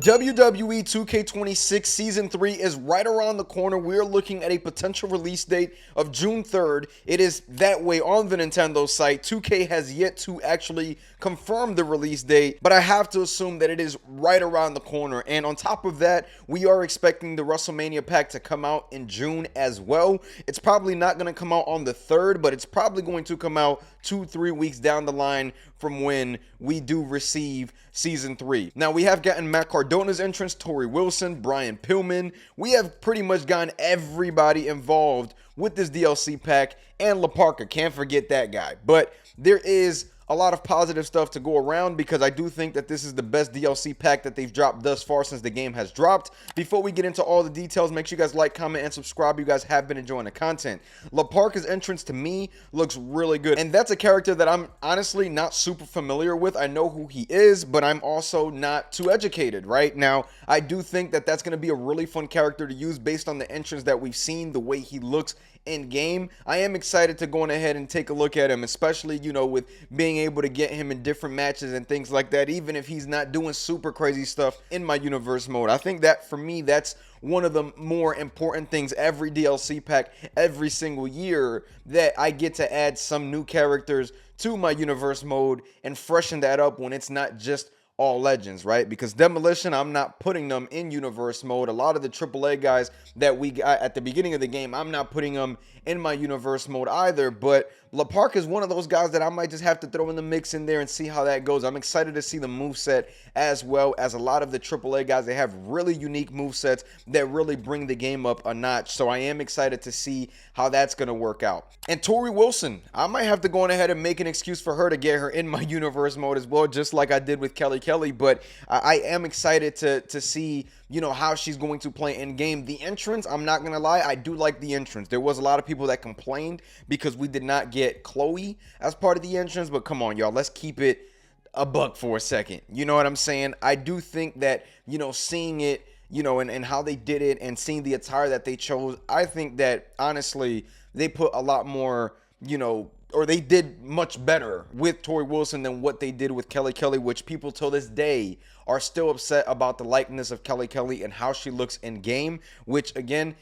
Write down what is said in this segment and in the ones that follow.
WWE 2K26 Season 3 is right around the corner. We're looking at a potential release date of June 3rd. It is that way on the Nintendo site. 2K has yet to actually confirm the release date, but I have to assume that it is right around the corner. And on top of that, we are expecting the WrestleMania pack to come out in June as well. It's probably not going to come out on the 3rd, but it's probably going to come out 2-3 weeks down the line from when we do receive Season 3. Now, we have gotten Matt Cardona's entrance, Tori Wilson, Brian Pillman. We have pretty much gotten everybody involved with this DLC pack, and La Parka, can't forget that guy. But there is a lot of positive stuff to go around because I do think that this is the best DLC pack that they've dropped thus far since the game has dropped. Before we get into all the details, make sure you guys like, comment, and subscribe. You guys have been enjoying the content. La Parka's entrance to me looks really good, and that's a character that I'm honestly not super familiar with. I know who he is, but I'm also not too educated right now. I do think that that's going to be a really fun character to use based on the entrance that we've seen, the way he looks in game. I am excited to go on ahead and take a look at him, especially, you know, with being able to get him in different matches and things like that, even if he's not doing super crazy stuff in my universe mode. I think that for me, that's one of the more important things every DLC pack, every single year, that I get to add some new characters to my universe mode and freshen that up when it's not just all legends, right? Because Demolition, I'm not putting them in universe mode. A lot of the AAA guys that we got at the beginning of the game, I'm not putting them in my universe mode either. But La Parka is one of those guys that I might just have to throw in the mix in there and see how that goes. I'm excited to see the moveset as well as a lot of the AAA guys. They have really unique movesets that really bring the game up a notch. So I am excited to see how that's going to work out. And Tori Wilson, I might have to go on ahead and make an excuse for her to get her in my universe mode as well, just like I did with Kelly. But I am excited to see, you know, how she's going to play in game. The entrance, I'm not gonna lie, I do like the entrance. There was a lot of people that complained because we did not get Chloe as part of the entrance, but come on, y'all, let's keep it a buck for a second. You know what I'm saying? I do think that, you know, seeing it, you know, and how they did it and seeing the attire that they chose, I think that honestly they put a lot more, you know, or they did much better with Tori Wilson than what they did with Kelly, which people till this day are still upset about the likeness of Kelly and how she looks in game, which again,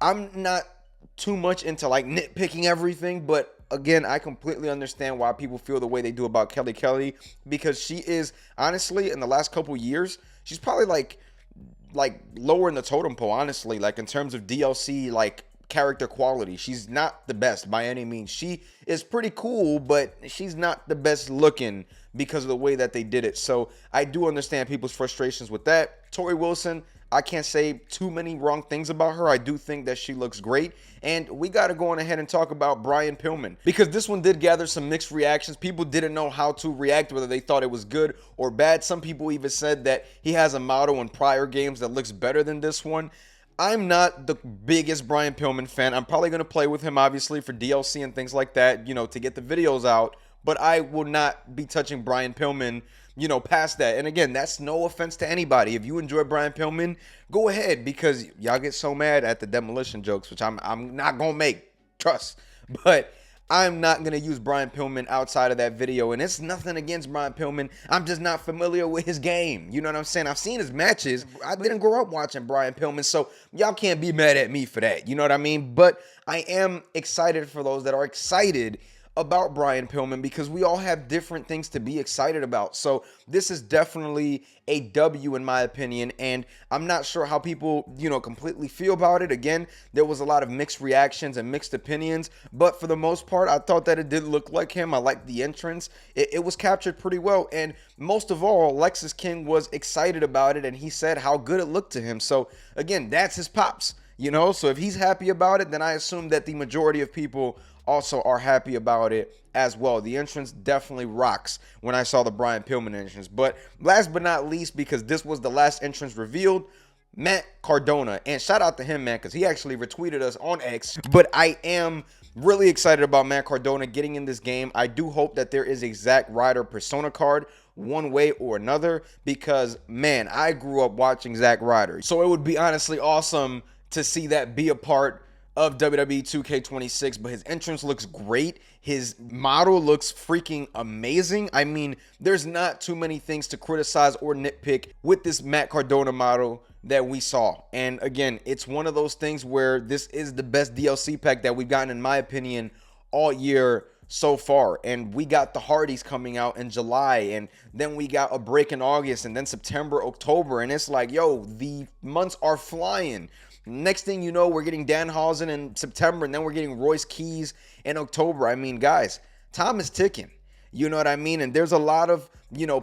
I'm not too much into like nitpicking everything, but again, I completely understand why people feel the way they do about Kelly because she is honestly in the last couple years, she's probably like lower in the totem pole, honestly, like in terms of DLC, like character quality. She's not the best by any means. She is pretty cool, but she's not the best looking because of the way that they did it. So I do understand people's frustrations with that. Tori Wilson, I can't say too many wrong things about her. I do think that she looks great. And we got to go on ahead and talk about Brian Pillman because this one did gather some mixed reactions. People didn't know how to react, whether they thought it was good or bad. Some people even said that he has a model in prior games that looks better than this one. I'm not the biggest Brian Pillman fan. I'm probably going to play with him, obviously, for DLC and things like that, you know, to get the videos out. But I will not be touching Brian Pillman, you know, past that. And again, that's no offense to anybody. If you enjoy Brian Pillman, go ahead, because y'all get so mad at the Demolition jokes, which I'm not going to make, trust. But I'm not going to use Brian Pillman outside of that video, and it's nothing against Brian Pillman. I'm just not familiar with his game. You know what I'm saying? I've seen his matches. I didn't grow up watching Brian Pillman, so y'all can't be mad at me for that. You know what I mean? But I am excited for those that are excited about Brian Pillman because we all have different things to be excited about. So this is definitely a W in my opinion, and I'm not sure how people, you know, completely feel about it. Again, there was a lot of mixed reactions and mixed opinions, but for the most part, I thought that it did look like him. I liked the entrance. It was captured pretty well, and most of all, Lexus King was excited about it, and he said how good it looked to him. So again, that's his pops, you know, so if he's happy about it, then I assume that the majority of people also are happy about it as well. The entrance definitely rocks when I saw the Brian Pillman entrance. But last but not least, because this was the last entrance revealed, Matt Cardona. And shout out to him, man, because he actually retweeted us on X. But I am really excited about Matt Cardona getting in this game. I do hope that there is a Zack Ryder persona card one way or another because, man, I grew up watching Zack Ryder. So it would be honestly awesome to see that be a part of WWE 2K26, but his entrance looks great. His model looks freaking amazing. I mean, there's not too many things to criticize or nitpick with this Matt Cardona model that we saw. And again, it's one of those things where this is the best DLC pack that we've gotten, in my opinion, all year so far. And we got the Hardys coming out in July, and then we got a break in August, and then September, October, and it's like, yo, the months are flying. Next thing you know, we're getting Danhausen in September, and then we're getting Royce Keys in October. I mean, guys, time is ticking. You know what I mean? And there's a lot of,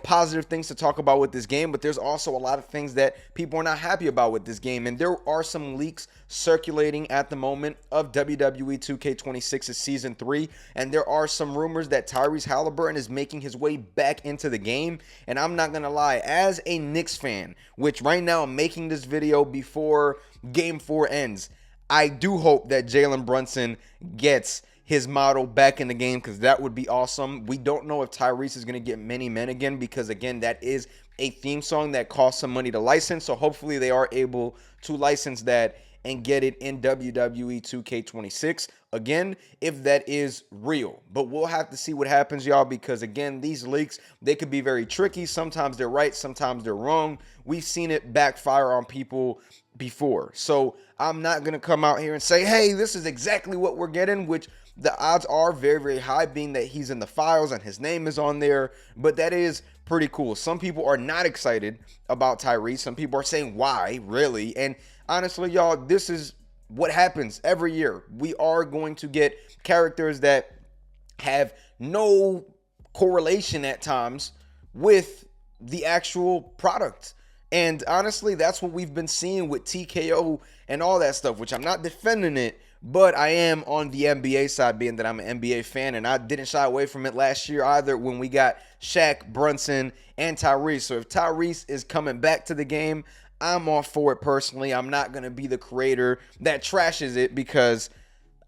positive things to talk about with this game, but there's also a lot of things that people are not happy about with this game. And there are some leaks circulating at the moment of WWE 2K26's Season 3, and there are some rumors that Tyrese Halliburton is making his way back into the game. And I'm not going to lie, as a Knicks fan, which right now I'm making this video before Game 4 ends, I do hope that Jalen Brunson gets his model back in the game, because that would be awesome. We don't know if Tyrese is going to get Many Men again, because again, that is a theme song that costs some money to license. So hopefully they are able to license that and get it in WWE 2K26 again, if that is real. But we'll have to see what happens, y'all, because again, these leaks, they could be very tricky. Sometimes they're right, sometimes they're wrong. We've seen it backfire on people before. So I'm not going to come out here and say, hey, this is exactly what we're getting, which the odds are very, very high, being that he's in the files and his name is on there. But that is pretty cool. Some people are not excited about Tyrese. Some people are saying, why, really? And honestly, y'all, this is what happens every year. We are going to get characters that have no correlation at times with the actual product. And honestly, that's what we've been seeing with TKO and all that stuff, which I'm not defending it, but I am on the NBA side, being that I'm an NBA fan, and I didn't shy away from it last year either when we got Shaq, Brunson, and Tyrese. So if Tyrese is coming back to the game, I'm all for it personally. I'm not going to be the creator that trashes it, because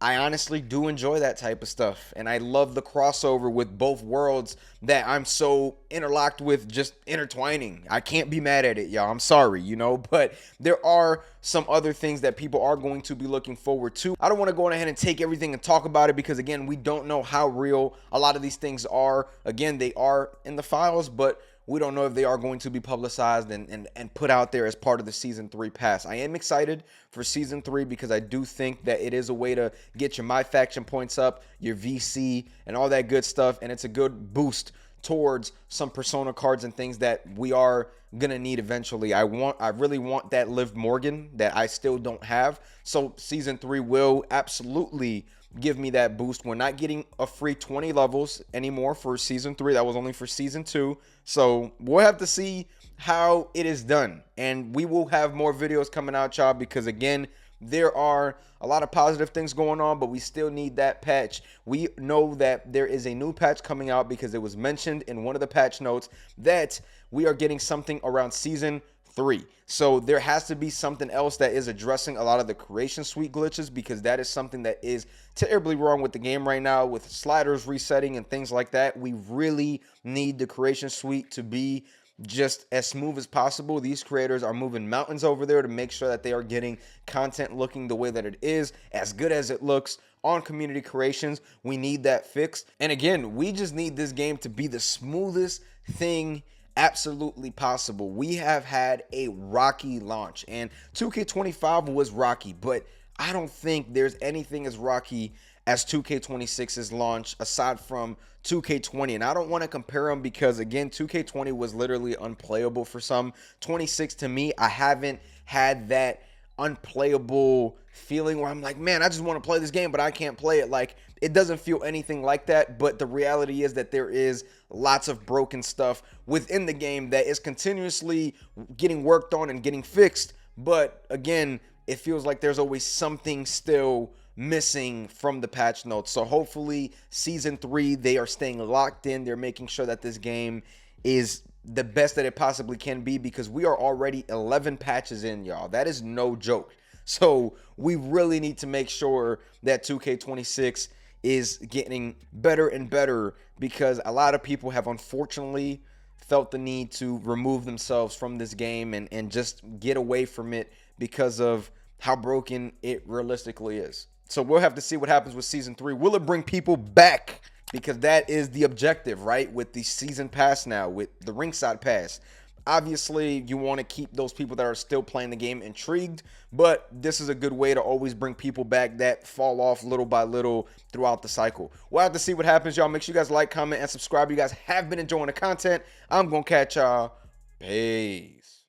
I honestly do enjoy that type of stuff. And I love the crossover with both worlds that I'm so interlocked with, just intertwining. I can't be mad at it, y'all. I'm sorry, but there are some other things that people are going to be looking forward to. I don't want to go ahead and take everything and talk about it, because again, we don't know how real a lot of these things are. Again, they are in the files, but we don't know if they are going to be publicized and put out there as part of the Season 3 pass. I am excited for Season 3, because I do think that it is a way to get your My Faction points up, your VC, and all that good stuff. And it's a good boost towards some Persona cards and things that we are going to need eventually. I really want that Liv Morgan that I still don't have. So Season 3 will absolutely give me that boost. We're not getting a free 20 levels anymore for Season 3. That was only for Season 2. So we'll have to see how it is done. And we will have more videos coming out, y'all, because again, there are a lot of positive things going on, but we still need that patch. We know that there is a new patch coming out, because it was mentioned in one of the patch notes that we are getting something around Season 3. So there has to be something else that is addressing a lot of the creation suite glitches, because that is something that is terribly wrong with the game right now, with sliders resetting and things like that. We really need the creation suite to be just as smooth as possible. These creators are moving mountains over there to make sure that they are getting content looking the way that it is, as good as it looks on community creations. We need that fixed. And again, we just need this game to be the smoothest thing absolutely possible. We have had a rocky launch, and 2K25 was rocky, but I don't think there's anything as rocky as 2K26's launch aside from 2K20. And I don't want to compare them, because again, 2K20 was literally unplayable for some. 26, to me, I haven't had that unplayable feeling where I'm like, man, I just want to play this game, but I can't play it. Like, it doesn't feel anything like that. But the reality is that there is lots of broken stuff within the game that is continuously getting worked on and getting fixed. But again, it feels like there's always something still missing from the patch notes. So hopefully Season 3, they are staying locked in. They're making sure that this game is the best that it possibly can be, because we are already 11 patches in, y'all. That is no joke. So we really need to make sure that 2K26 is getting better and better, because a lot of people have unfortunately felt the need to remove themselves from this game and just get away from it because of how broken it realistically is. So we'll have to see what happens with season 3. Will it bring people back? Because that is the objective, right? With the season pass now, with the ringside pass. Obviously, you want to keep those people that are still playing the game intrigued, but this is a good way to always bring people back that fall off little by little throughout the cycle. We'll have to see what happens, y'all. Make sure you guys like, comment, and subscribe. You guys have been enjoying the content. I'm going to catch y'all. Peace.